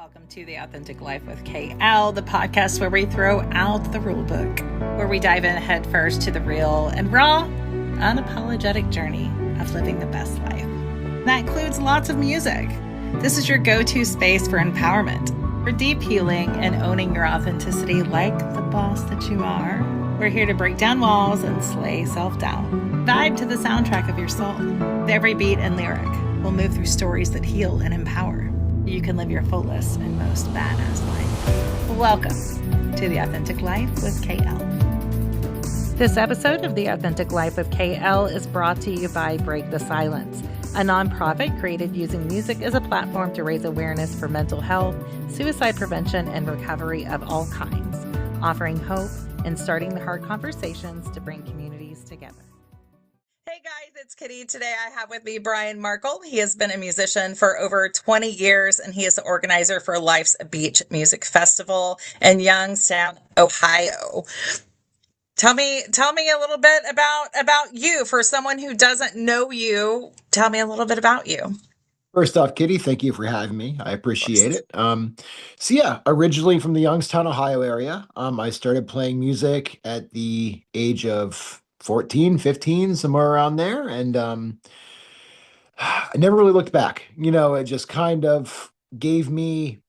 Welcome to The Authentic Life with KL, the podcast where we throw out the rule book, where we dive in head first to the real and raw, unapologetic journey of living the best life. That includes lots of music. This is your go-to space for empowerment, for deep healing and owning your authenticity like the boss that you are. We're here to break down walls and slay self-doubt. Vibe to the soundtrack of your soul. With every beat and lyric, we'll move through stories that heal and empower. You can live your fullest and most badass life. Welcome to The Authentic Life with KL. This episode of The Authentic Life with KL is brought to you by Break the Silence, a nonprofit created using music as a platform to raise awareness for mental health, suicide prevention, and recovery of all kinds, offering hope and starting the hard conversations to bring communities together. Hey guys, it's Kitty. Today I have with me Brian Markle. He has been a musician for over 20 years, and he is the organizer for Life's Beach Music Festival in Youngstown, Ohio. Tell me a little bit about you. For someone who doesn't know you, tell me a little bit about you. First off, Kitty, thank you for having me. I appreciate it. Originally from the Youngstown, Ohio area. I started playing music at the age of 14, 15, somewhere around there. And I never really looked back. It just kind of gave me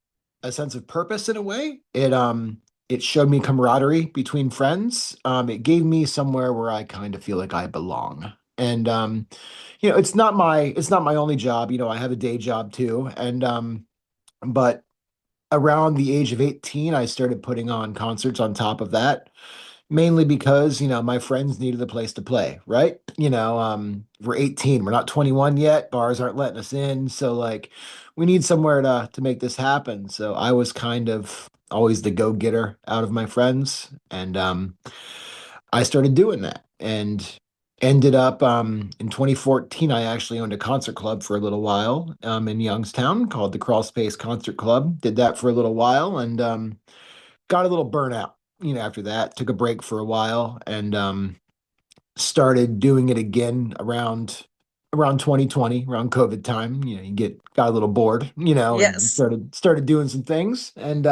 a sense of purpose in a way. It showed me camaraderie between friends. It gave me somewhere where I kind of feel like I belong. And it's not my only job. I have a day job too. And but around the age of 18, I started putting on concerts on top of that, mainly because, my friends needed a place to play, right? We're 18, we're not 21 yet. Bars aren't letting us in. So like we need somewhere to make this happen. So I was kind of always the go-getter out of my friends. And I started doing that and ended up in 2014. I actually owned a concert club for a little while in Youngstown called the Crawl Space Concert Club. Did that for a little while and got a little burnout. After that, took a break for a while and started doing it again around 2020, around COVID time. Got a little bored, and Yes. started doing some things. And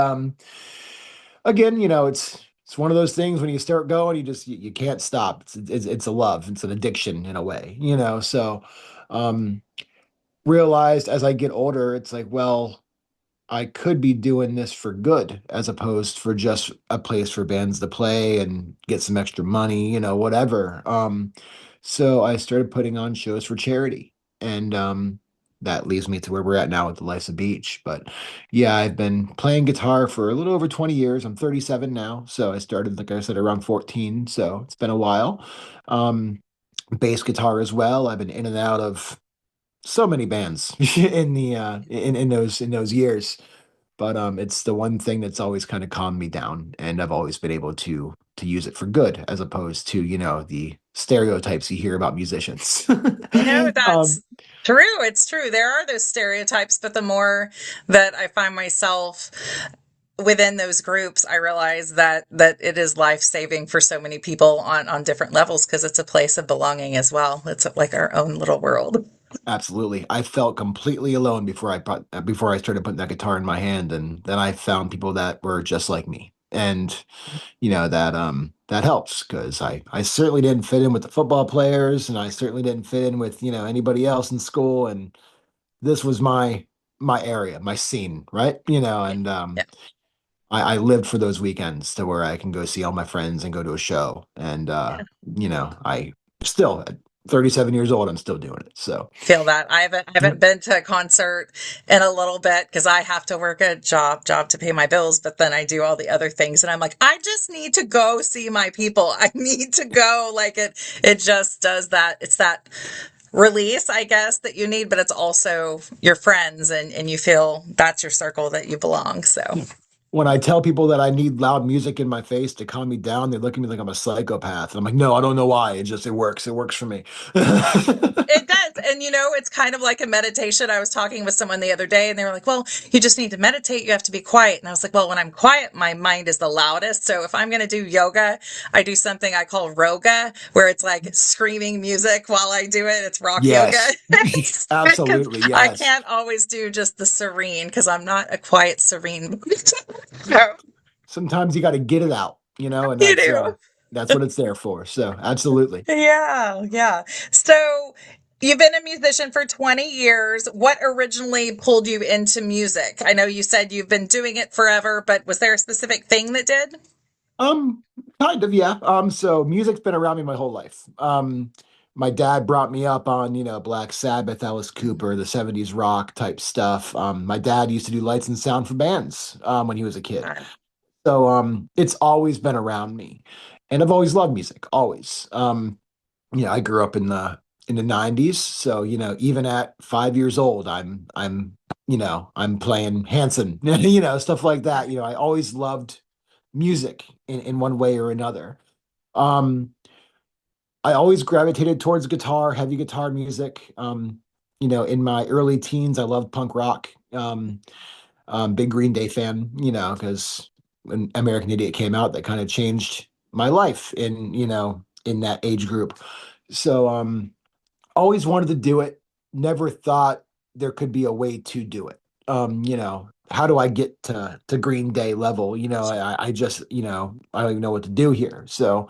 again, it's one of those things when you start going, you can't stop. It's a love, it's an addiction in a way, So um realized as I get older, it's like, well, I could be doing this for good as opposed for just a place for bands to play and get some extra money, whatever. So I started putting on shows for charity. And that leads me to where we're at now with the Life's a Beach. But yeah, I've been playing guitar for a little over 20 years. I'm 37 now. So I started, like I said, around 14. So it's been a while. Um, Bass guitar as well. I've been in and out of so many bands in the in those years. But it's the one thing that's always kind of calmed me down, and I've always been able to use it for good, as opposed to the stereotypes you hear about musicians. That's true. It's true. There are those stereotypes, but the more that I find myself within those groups, I realize that it is life-saving for so many people on different levels because it's a place of belonging as well. It's like our own little world. Absolutely. I felt completely alone before I started putting that guitar in my hand, and then I found people that were just like me. And that helps because I certainly didn't fit in with the football players, and I certainly didn't fit in with, anybody else in school. And this was my area, my scene, right? And Yeah. I lived for those weekends to where I can go see all my friends and go to a show. And I still at 37 years old, I'm still doing it. So Feel that. I haven't been to a concert in a little bit because I have to work a job to pay my bills, but then I do all the other things and I'm like, I just need to go see my people. I need to go. Like it just does that. It's that release, I guess, that you need, but it's also your friends and you feel that's your circle that you belong. So When I tell people that I need loud music in my face to calm me down, they look at me like I'm a psychopath. And I'm like, no, I don't know why. It works. It works for me. It does. And it's kind of like a meditation. I was talking with someone the other day and they were like, well, you just need to meditate. You have to be quiet. And I was like, well, when I'm quiet, my mind is the loudest. So if I'm going to do yoga, I do something I call roga, where it's like screaming music while I do it. It's rock yoga. Yes, Because absolutely. I Yes. can't always do just the serene because I'm not a quiet, serene. So, Sometimes you got to get it out, and you do. that's what it's there for. So, absolutely. Yeah, yeah. So you've been a musician for 20 years. What originally pulled you into music? I know you said you've been doing it forever, but was there a specific thing that did? Um, Kind of, yeah. So music's been around me my whole life. My dad brought me up on, Black Sabbath, Alice Cooper, the 70s rock type stuff. My dad used to do lights and sound for bands, when he was a kid. So, it's always been around me. And I've always loved music, always. I grew up in the 90s, so, even at 5 years old, I'm playing Hanson, stuff like that. I always loved music in one way or another. Um, I always gravitated towards guitar, heavy guitar music. In my early teens, I loved punk rock. Big Green Day fan, because when American Idiot came out, that kind of changed my life in that age group. So, always wanted to do it. Never thought there could be a way to do it. How do I get to Green Day level? I just, I don't even know what to do here. So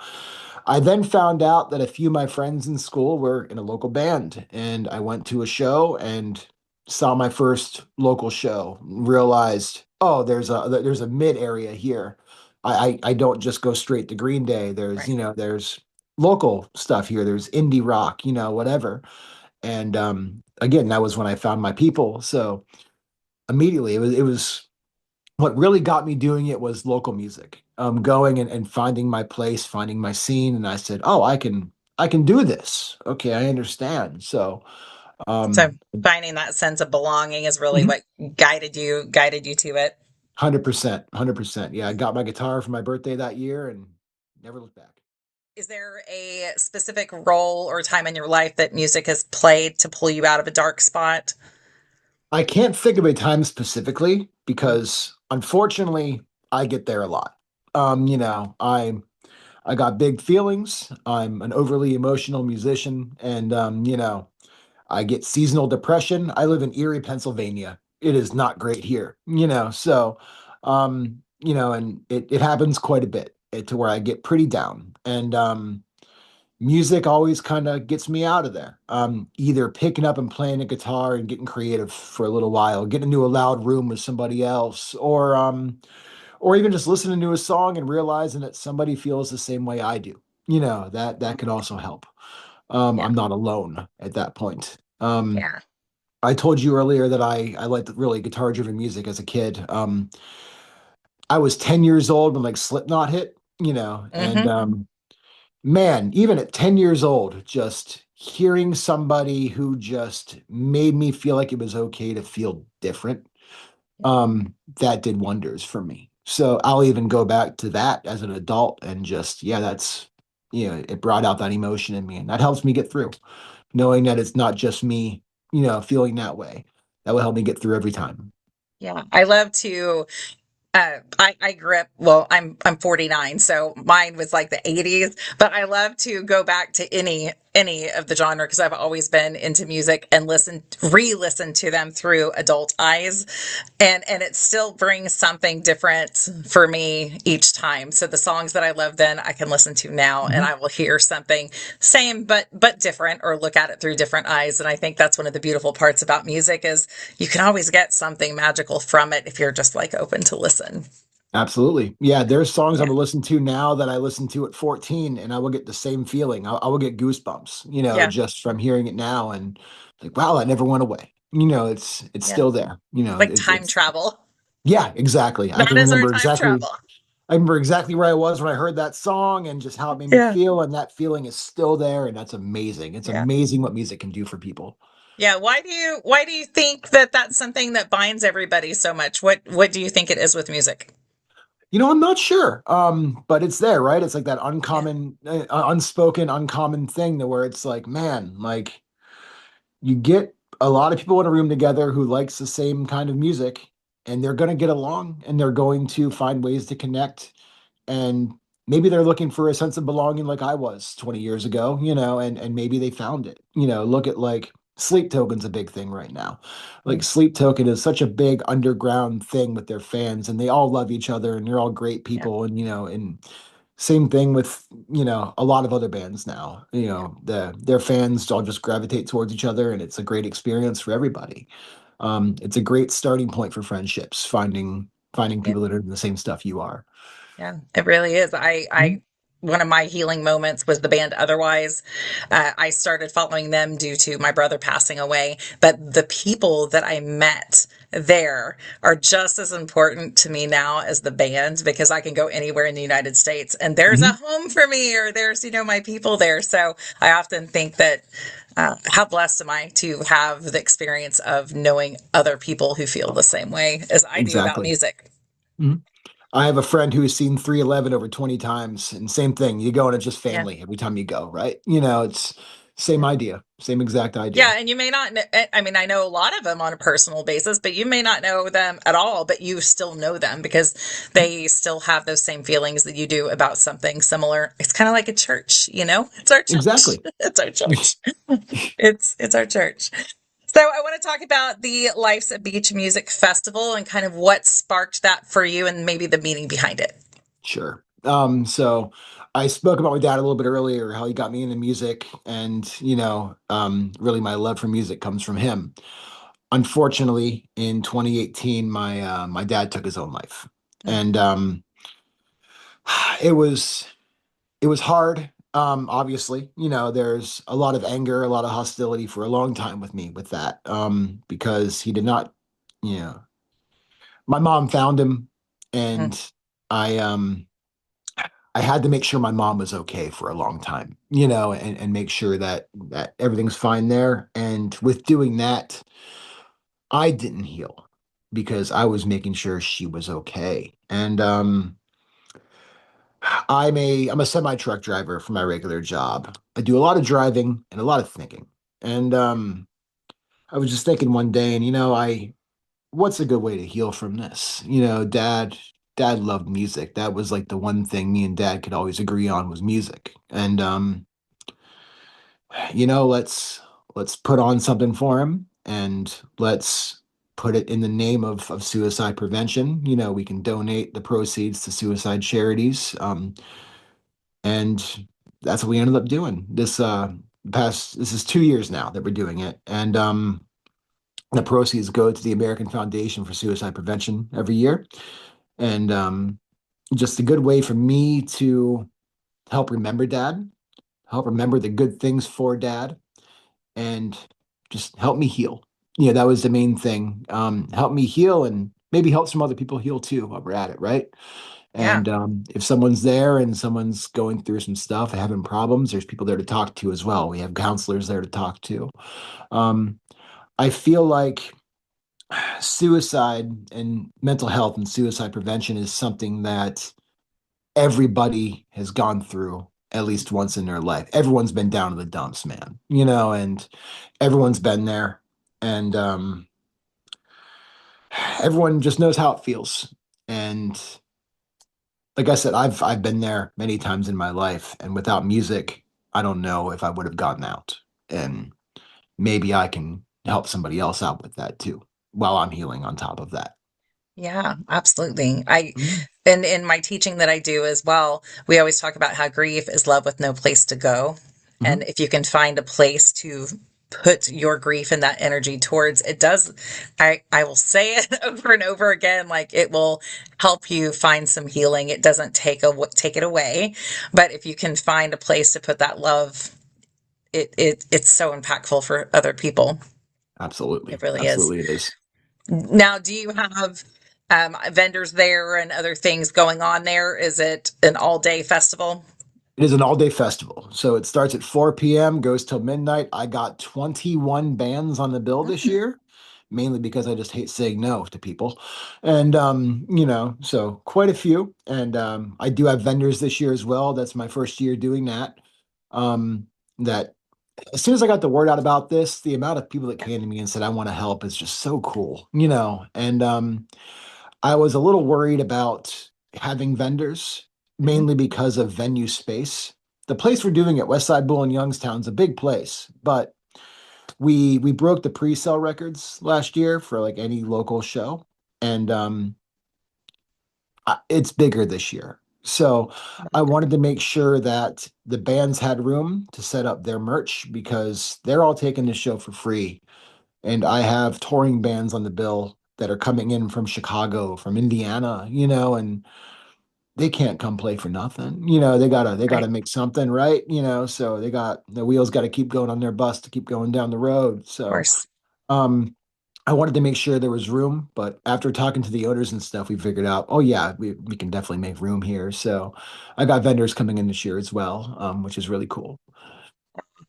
I then found out that a few of my friends in school were in a local band, and I went to a show and saw my first local show. Realized, oh, there's a mid area here. I don't just go straight to Green Day. Right. There's local stuff here. There's indie rock, whatever. And again, that was when I found my people. So immediately, it was what really got me doing it was local music. Going and finding my place, finding my scene, and I said, "Oh, I can do this. Okay, I understand." So, So um, finding that sense of belonging is really mhm. what guided you to it. 100%, 100%. Yeah, I got my guitar for my birthday that year and never looked back. Is there a specific role or time in your life that music has played to pull you out of a dark spot? I can't think of a time specifically because unfortunately I get there a lot. I got big feelings. I'm an overly emotional musician, and I get seasonal depression. I live in Erie, Pennsylvania. It is not great here, so and it happens quite a bit to where I get pretty down. And music always kind of gets me out of there. Either picking up and playing a guitar and getting creative for a little while, getting into a loud room with somebody else, or even just listening to a song and realizing that somebody feels the same way I do. That can also help. Yeah. I'm not alone at that point. Yeah. I told you earlier that I liked really guitar-driven music as a kid. I was 10 years old when like Slipknot hit, and Hmm. man, even at 10 years old, just hearing somebody who just made me feel like it was okay to feel different, that did wonders for me. So I'll even go back to that as an adult and just, yeah, it brought out that emotion in me, and that helps me get through, knowing that it's not just me, feeling that way. That will help me get through every time. Yeah. I love to I grew up, well, I'm 49, so mine was like the 80s, but I love to go back to any of the genre because I've always been into music and re-listen to them through adult eyes. And it still brings something different for me each time. So the songs that I love then I can listen to now and Mhm. I will hear something same but different or look at it through different eyes. And I think that's one of the beautiful parts about music is you can always get something magical from it if you're just like open to listen. Absolutely. Yeah, there's songs I Yeah. will listen to now that I listened to at 14, and I will get the same feeling. I will get goosebumps, Yeah. just from hearing it now, and like, wow, that never went away. It's Yeah. still there. Like time It's travel. yeah, exactly. That is our time travel. I remember exactly where I was when I heard that song and just how it made me Yeah. feel, and that feeling is still there, and that's amazing. It's Yeah. amazing what music can do for people. Yeah. Why do you think that that's something that binds everybody so much? What do you think it is with music? I'm not sure. But it's there, right? It's like that Yeah, unspoken, uncommon thing to where it's like, man, like you get a lot of people in a room together who likes the same kind of music, and they're going to get along, and they're going to find ways to connect. And maybe they're looking for a sense of belonging like I was 20 years ago, and maybe they found it. Look at like Sleep Token's a big thing right now. Like mm, Sleep Token is such a big underground thing with their fans, and they all love each other, and they're all great yeah, people. And same thing with, a lot of other bands now. yeah, Their fans all just gravitate towards each other, and it's a great experience for everybody. It's a great starting point for friendships, finding yeah. people that are in the same stuff you are. Yeah, it really is. Mhm. One of my healing moments was the band Otherwise. I started following them due to my brother passing away, but the people that I met there are just as important to me now as the band because I can go anywhere in the United States and there's a Mhm. home for me or there's, my people there. So I often think that how blessed am I to have the experience of knowing other people who feel the same way as I do about Exactly. music. Mhm. I have a friend who's seen 311 over 20 times, and same thing. You go and it's just Yeah. family every time you go, right? It's same Yeah. idea, same exact idea. Yeah, and you may not I mean, I know a lot of them on a personal basis, but you may not know them at all, but you still know them because they still have those same feelings that you do about something similar. It's kind of like a church. It's our church. Exactly. It's our church. It's our church. So I want to talk about the Life's a Beach Music Festival and kind of what sparked that for you and maybe the meaning behind it. Sure. So I spoke about my dad a little bit earlier, how he got me into music, and really my love for music comes from him. Unfortunately, in 2018, my dad took his own life, Mm, and it was it was hard. Obviously, there's a lot of anger, a lot of hostility for a long time with me with that, because he did not, you know, my mom found him, mm, and I um I had to make sure my mom was okay for a long time, and make sure that everything's fine there. And with doing that, I didn't heal because I was making sure she was okay. And I'm a semi truck driver for my regular job. I do a lot of driving and a lot of thinking. And I was just thinking one day, and I what's a good way to heal from this? Dad loved music. That was like the one thing me and dad could always agree on was music. And let's put on something for him, and let's put it in the name of suicide prevention. We can donate the proceeds to suicide charities. And that's what we ended up doing. This is 2 years now that we're doing it. And the proceeds go to the American Foundation for Suicide Prevention every year. And just a good way for me to help remember dad, help remember the good things for dad, and just help me heal. That was the main thing. Help me heal, and maybe help some other people heal too while we're at it, right? yeah. And if someone's there and someone's going through some stuff, having problems, there's people there to talk to as well. We have counselors there to talk to. Um, I feel like suicide and mental health and suicide prevention is something that everybody has gone through at least once in their life. Everyone's been down in the dumps, man, and everyone's been there. And everyone just knows how it feels. And like I said, I've been there many times in my life, and without music, I don't know if I would have gotten out. And maybe I can help somebody else out with that too, while I'm healing on top of that. Yeah, absolutely. I Mhm. and in my teaching that I do as well, we always talk about how grief is love with no place to go. And Mhm. if you can find a place to put your grief and that energy towards, it does, I will say it over and over again, like it will help you find some healing. It doesn't take it away, but if you can find a place to put that love, it's so impactful for other people. It Absolutely. really is. Absolutely it is. Now, do you have vendors there and other things going on there? Is it an all day festival? It is an all-day festival. So it starts at 4 p.m., goes till midnight. I got 21 bands on the bill this year. mainly because I just hate saying no to people. And so quite a few. And I do have vendors this year as well. That's my first year doing that. That as soon as I got the word out about this, the amount of people that came to me and said, I want to help is just so cool, And I was a little worried about having vendors, Mhm. mainly because of venue space. The place we're doing it, Westside Bull in Youngstown, is a big place, but we broke the pre-sale records last year for like any local show, and it's bigger this year. So I wanted to make sure that the bands had room to set up their merch because they're all taking the show for free. And I have touring bands on the bill that are coming in from Chicago, from Indiana, and they can't come play for nothing. They gotta Right. make something, right? So they got the wheels got to keep going on their bus to keep going down the road. Of So course. um I wanted to make sure there was room, but after talking to the owners and stuff, we figured out, oh yeah, we can definitely make room here. So I got vendors coming in this year as well, which is really cool.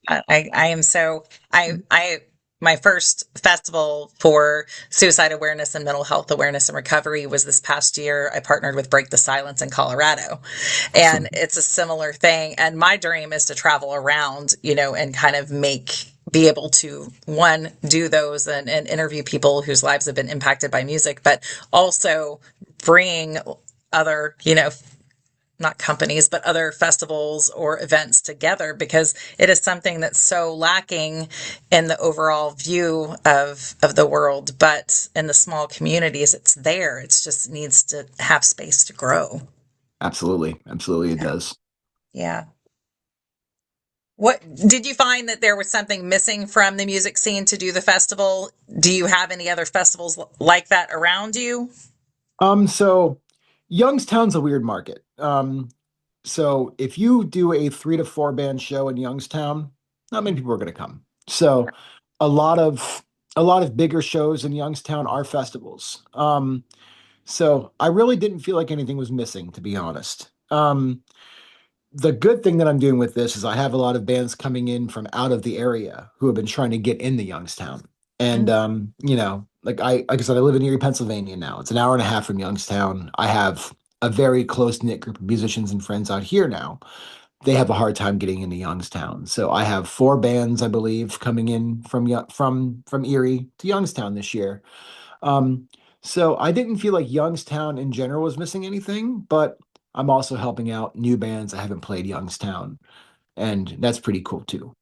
I am so I my first festival for suicide awareness and mental health awareness and recovery was this past year. I partnered with Break the Silence in Colorado, and Awesome. it's a similar thing. And my dream is to travel around, and kind of be able to one do those and interview people whose lives have been impacted by music, but also bring other, not companies, but other festivals or events together because it is something that's so lacking in the overall view of the world. But in the small communities, it's there. It's just needs to have space to grow. Absolutely. Absolutely, it Yeah. does. Yeah. What did you find that there was something missing from the music scene to do the festival? Do you have any other festivals like that around you? So Youngstown's a weird market. So if you do a 3 to 4 band show in Youngstown, not many people are going to come. So a lot of a lot of bigger shows in Youngstown are festivals. So I really didn't feel like anything was missing, to be honest. The good thing that I'm doing with this is I have a lot of bands coming in from out of the area who have been trying to get into Youngstown. And Mm. like I said, I live in Erie, Pennsylvania now. It's an hour and a half from Youngstown. I have a very close-knit group of musicians and friends out here now. They have a hard time getting into Youngstown. So I have 4 bands, I believe, coming in from Erie to Youngstown this year. Um, so I didn't feel like Youngstown in general was missing anything, but I'm also helping out new bands that haven't played Youngstown, and that's pretty cool too.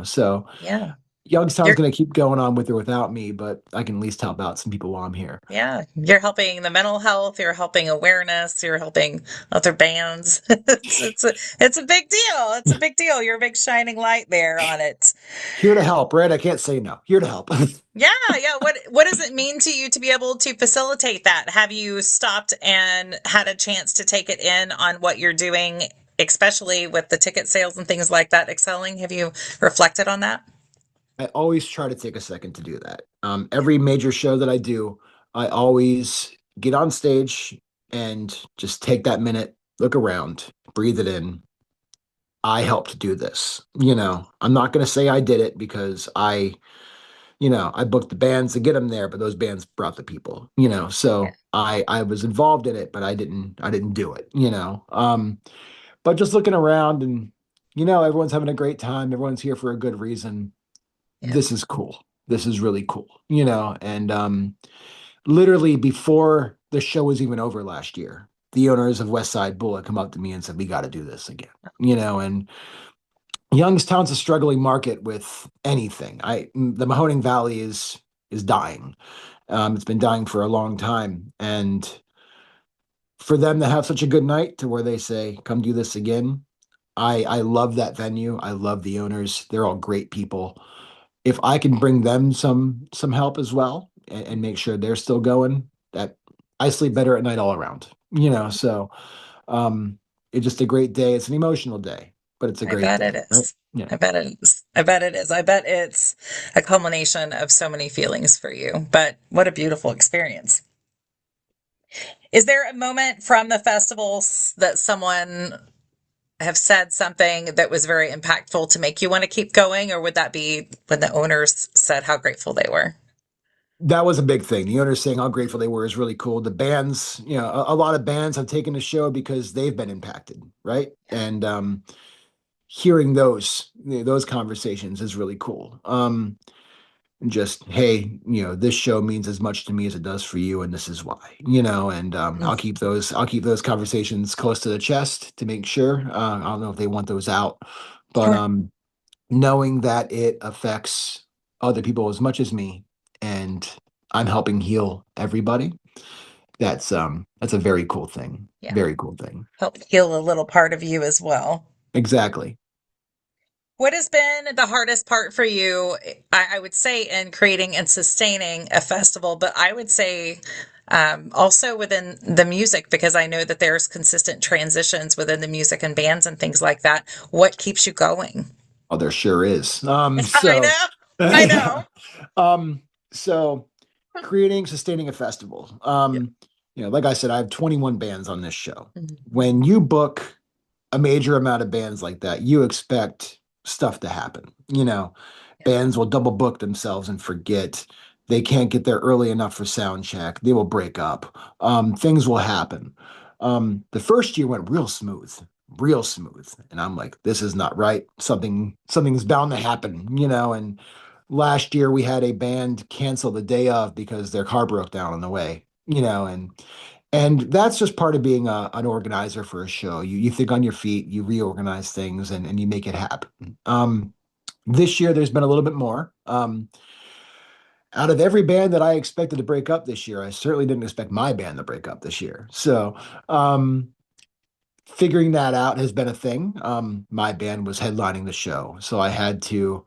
So Yeah. Youngstown's You're going to keep going on with or without me, but I can at least help out some people while I'm here. Yeah, you're helping the mental health, you're helping awareness, you're helping other bands. It's a big deal. It's a big deal. You're a big shining light there on it. Here to help, right? I can't say no. Here to help. Yeah, yeah. What does it mean to you to be able to facilitate that? Have you stopped and had a chance to take it in on what you're doing, especially with the ticket sales and things like that excelling? Have you reflected on that? I always try to take a second to do that. Every major show that I do, I always get on stage and just take that minute, look around, breathe it in. I helped do this. I'm not going to say I did it because I booked the bands to get them there, but those bands brought the people, Yeah. so I was involved in it, but I didn't do it, but just looking around and, everyone's having a great time. Everyone's here for a good reason. Yeah. This is cool. This is really cool, and literally before the show was even over last year, the owners of West Side Bull had come up to me and said, we got to do this again, and Youngstown's a struggling market with anything. The Mahoning Valley is dying. It's been dying for a long time, and for them to have such a good night to where they say, "Come do this again." I love that venue. I love the owners. They're all great people. If I can bring them some help as well and make sure they're still going, that I sleep better at night all around. So um, it's just a great day. It's an emotional day, but it's a I great bet it day, right? is. Yeah. I bet it is. I bet it is. I bet it's a culmination of so many feelings for you. But what a beautiful experience. Is there a moment from the festivals that someone have said something that was very impactful to make you want to keep going, or would that be when the owners said how grateful they were? That was a big thing. The owners saying how grateful they were is really cool. The bands, a lot of bands have taken the show because they've been impacted, right? And hearing those conversations is really cool. Just hey, this show means as much to me as it does for you, and this is why. And I'll keep those conversations close to the chest to make sure. I don't know if they want those out, but knowing that it affects other people as much as me, and I'm helping heal everybody. That's a very cool thing. Yeah. Very cool thing. Help heal a little part of you as well. Exactly. What has been the hardest part for you? I would say in creating and sustaining a festival, but I would say also within the music, because I know that there's consistent transitions within the music and bands and things like that. What keeps you going? Oh, there sure is. I know. I know. Um, so creating, sustaining a festival. Yeah. Like I said, I have 21 bands on this show. Mhm. When you book a major amount of bands like that, you expect stuff to happen. Yeah. Bands will double book themselves and forget they can't get there early enough for sound check. They will break up. Things will happen. The first year went real smooth, real smooth, and I'm like, this is not right. Something's bound to happen, And last year we had a band cancel the day of because their car broke down on the way, and that's just part of being an organizer for a show. You think on your feet, you reorganize things, and you make it happen. This year, there's been a little bit more. Out of every band that I expected to break up this year, I certainly didn't expect my band to break up this year. So, figuring that out has been a thing. My band was headlining the show, so I had to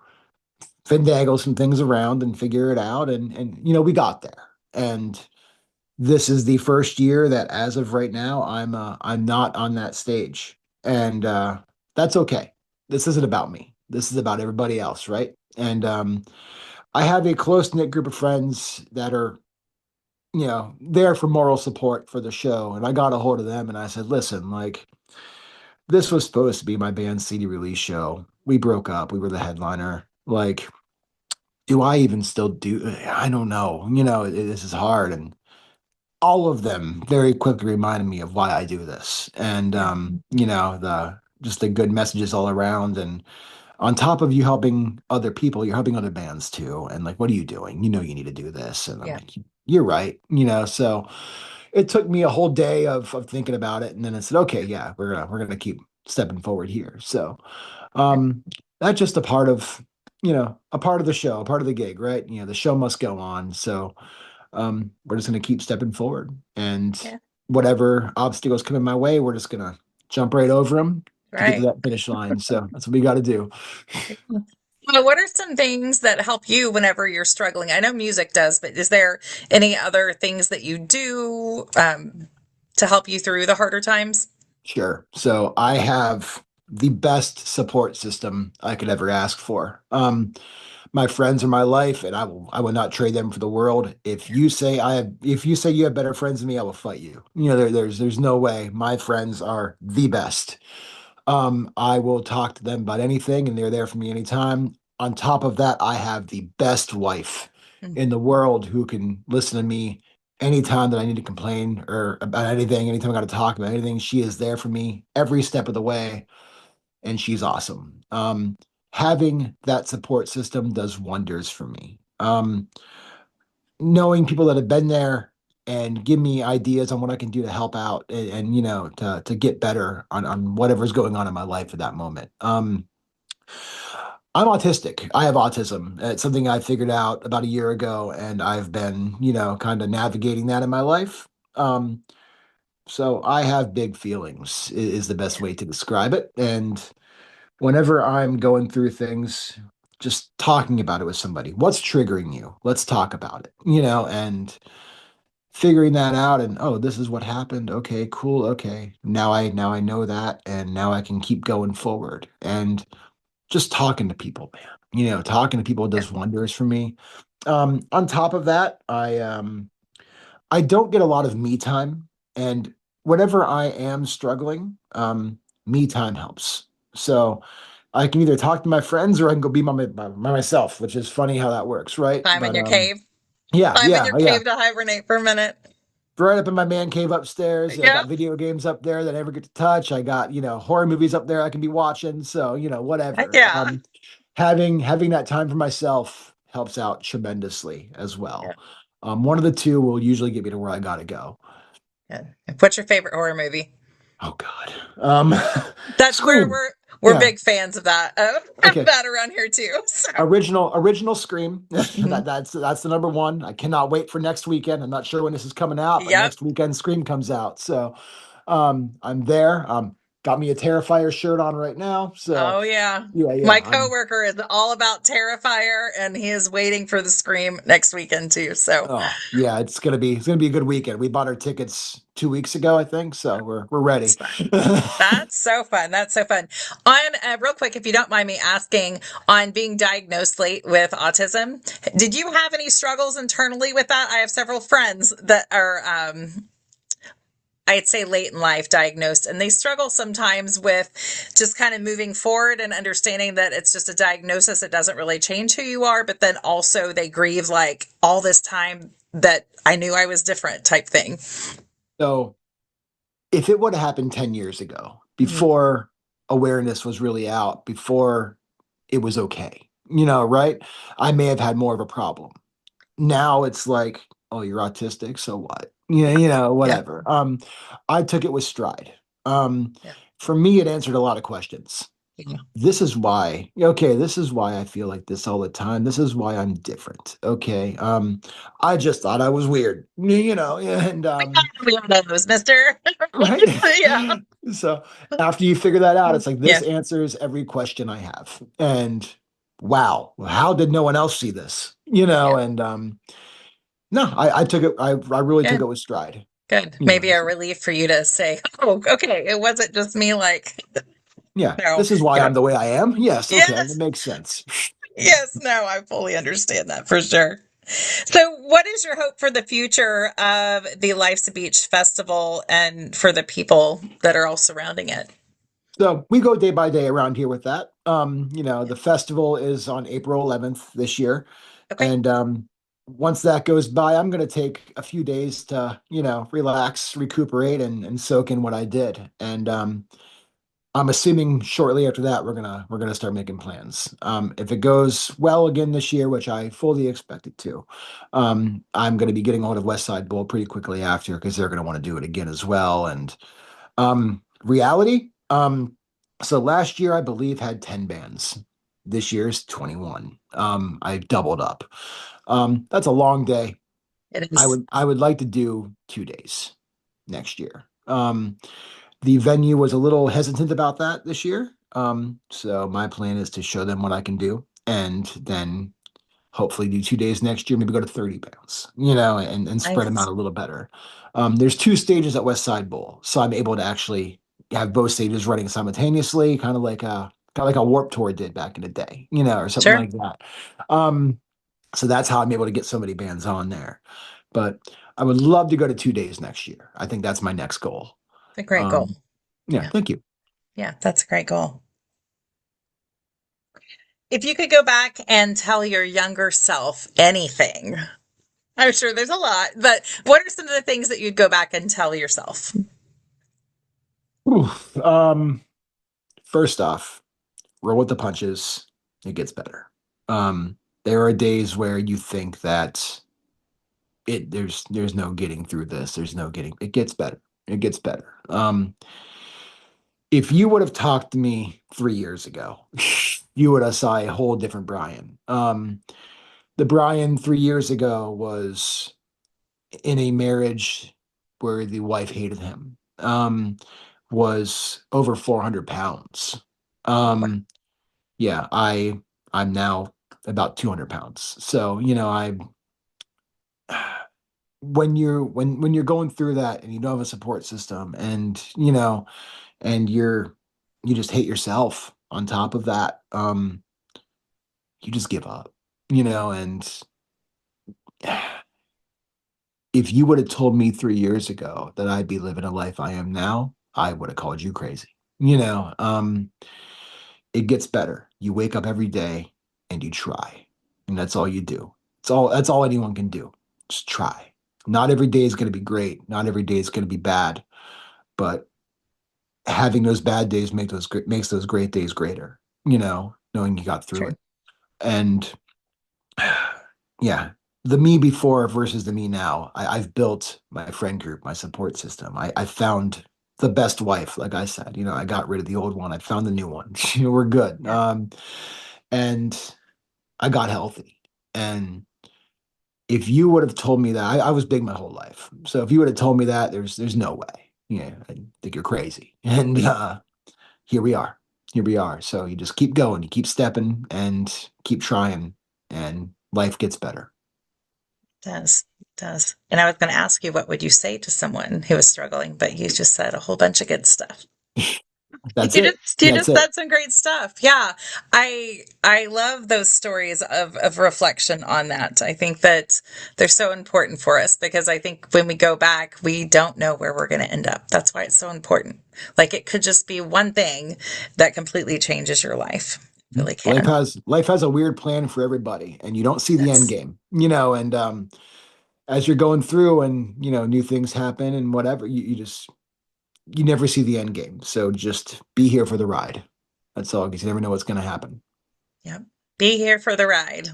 finagle some things around and figure it out, and we got there. And this is the first year that, as of right now, I'm not on that stage, and that's okay. This isn't about me. This is about everybody else, right? And I have a close knit group of friends that are, there for moral support for the show, and I got a hold of them and I said, listen, like this was supposed to be my band's CD release show. We broke up. We were the headliner. Like, do I even still do? I don't know. This is hard, and all of them very quickly reminded me of why I do this. And Yeah. the just the good messages all around. And on top of you helping other people, you're helping other bands too. And like, what are you doing? You need to do this. And I'm Yeah. like, you're right. So it took me a whole day of thinking about it. And then I said, okay, yeah, we're gonna keep stepping forward here. So um that's just a part of the show, a part of the gig, right? The show must go on. So we're just going to keep stepping forward, and Yeah. whatever obstacles come in my way, we're just going to jump right over them to get to Right. that finish line. So that's what we got to do. Well, what are some things that help you whenever you're struggling? I know music does, but is there any other things that you do to help you through the harder times? Sure. So I have the best support system I could ever ask for. My friends are my life, and I will not trade them for the world. If you say you have better friends than me, I will fight you. There's no way. My friends are the best. I will talk to them about anything, and they're there for me anytime. On top of that, I have the best wife Mm. in the world who can listen to me anytime that I need to complain or about anything, anytime I got to talk about anything. She is there for me every step of the way, and she's awesome. Having that support system does wonders for me. Knowing people that have been there and give me ideas on what I can do to help out, and to get better on whatever's going on in my life at that moment. I'm autistic. I have autism. It's something I figured out about a year ago, and I've been, kind of navigating that in my life. Um, so I have big feelings is the best Yeah. way to describe it. And whenever I'm going through things, just talking about it with somebody, what's triggering you? Let's talk about it, and figuring that out, and oh, this is what happened. Okay, cool. Okay. Now I know that, and now I can keep going forward. And just talking to people, man. Talking to people Yeah. does wonders for me. On top of that, I don't get a lot of me time, and whenever I am struggling, me time helps. So I can either talk to my friends or I can go be by myself, which is funny how that works, right? Time in But your cave. Yeah, I'm in yeah, your yeah. cave to hibernate for a minute. Right up in my man cave upstairs. I got Yep. video games up there that I never get to touch. I got, horror movies up there I can be watching. So, Heck whatever. yeah. Having that time for myself helps out tremendously as Yeah. well. One of the two will usually get me to where I gotta go. Good. What's your favorite horror movie? Oh God. Um, That's where Scream. we're Yeah. big fans of that of Okay. that around here too. So Original Scream. mhm. That's the number one. I cannot wait for next weekend. I'm not sure when this is coming out, but Yep. next weekend Scream comes out. So I'm there. Got me a Terrifier shirt on right now. So Oh yeah. yeah, My yeah. I'm coworker is all about Terrifier and he is waiting for the Scream next weekend too. So oh yeah, it's gonna be a good weekend. We bought our tickets 2 weeks ago, I think. So we're ready. it's fun. That's so fun. That's so fun. On real quick, if you don't mind me asking, on being diagnosed late with autism, did you have any struggles internally with that? I have several friends that are I'd say late in life diagnosed, and they struggle sometimes with just kind of moving forward and understanding that it's just a diagnosis. It doesn't really change who you are, but then also they grieve like all this time that I knew I was different type thing. So if it would have happened 10 years ago, Mhm. before awareness was really out, before it was okay, right? I may have had more of a problem. Now it's like, oh, you're autistic, so what? Yeah. Whatever. I took it with stride. Um, Yeah. for me, it answered a lot of questions. Yeah. This is why I feel like this all the time. This is why I'm different. Okay. I just thought I was weird, and We all know those, mister. right. Yeah. So after you figure that out, it's like this Yeah. answers every question I have. And wow, how did no one else see this? Yeah. And no, I took it, I really took it Good. with stride. Good. You Maybe know, a so, relief for you to say, oh, okay, it wasn't just me. Like, yeah, no, this is why yeah. I'm the way I am. Yes, okay, it Yes. makes sense. Yes. No, I fully understand that for sure. So, what is your hope for the future of the Life's a Beach Festival and for the people that are all surrounding it? So we go day by day around here with that. Yeah. The festival is on April 11th this year. Okay. And once that goes by, I'm going to take a few days to, relax, recuperate, and soak in what I did. And I'm assuming shortly after that, we're gonna start making plans. If it goes well again this year, which I fully expect it to, I'm going to be getting a hold of West Side Bowl pretty quickly after because they're going to want to do it again as well. And reality. So last year I believe had 10 bands. This year's 21. I doubled up. That's a long day. It I is. would I would like to do 2 days next year. The venue was a little hesitant about that this year. So my plan is to show them what I can do and then hopefully do 2 days next year, maybe go to 30 pounds, and spread them out Nice. a little better. There's two stages at West Side Bowl, so I'm able to actually have both stages running simultaneously, kind of like a Warp Tour did back in the day, or something Sure. like that. Um, so that's how I'm able to get so many bands on there. But I would love to go to 2 days next year. I think that's my next goal. A great goal. Um, yeah, Yeah. thank you. Yeah. That's a great goal. If you could go back and tell your younger self anything, I'm sure there's a lot, but what are some of the things that you'd go back and tell yourself? Oof. First off, roll with the punches. It gets better. There are days where you think that there's no getting through this. There's no getting. It gets better. It gets better. If you would have talked to me 3 years ago, you would have saw a whole different Brian. The Brian 3 years ago was in a marriage where the wife hated him. Was over 400 pounds. Um, yeah, I'm now about 200 pounds. So, when you're going through that and you don't have a support system and, and you just hate yourself on top of that, you just give up, and if you would have told me 3 years ago that I'd be living a life I am now, I would have called you crazy. It gets better. You wake up every day and you try. And that's all you do. That's all anyone can do. Just try. Not every day is going to be great. Not every day is going to be bad, but having those bad days makes those great days greater, knowing you got through True. it. And yeah, the me before versus the me now. I've built my friend group, my support system. I found the best wife, like I said. I got rid of the old one. I found the new one. We're good. Yeah. And I got healthy. And if you would have told me that, I was big my whole life. So if you would have told me that, there's no way. Yeah, I think you're crazy. And here we are. Here we are. So you just keep going, you keep stepping and keep trying, and life gets better. Does. And I was going to ask you, what would you say to someone who is struggling? But you just said a whole bunch of good stuff. That's You it. just That's it. said some great stuff. Yeah. I love those stories of reflection on that. I think that they're so important for us because I think when we go back, we don't know where we're going to end up. That's why it's so important. Like it could just be one thing that completely changes your life. It really Life can. has life has a weird plan for everybody, and you don't see the end Yes. game, and as you're going through and new things happen and whatever, you never see the end game. So just be here for the ride. That's all, because you never know what's going to happen. Yep. Be here for the ride.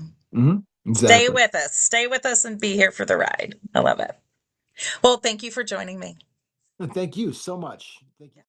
Exactly. Stay with us and be here for the ride. I love it. Well, thank you for joining me. Thank you so much. Thank you.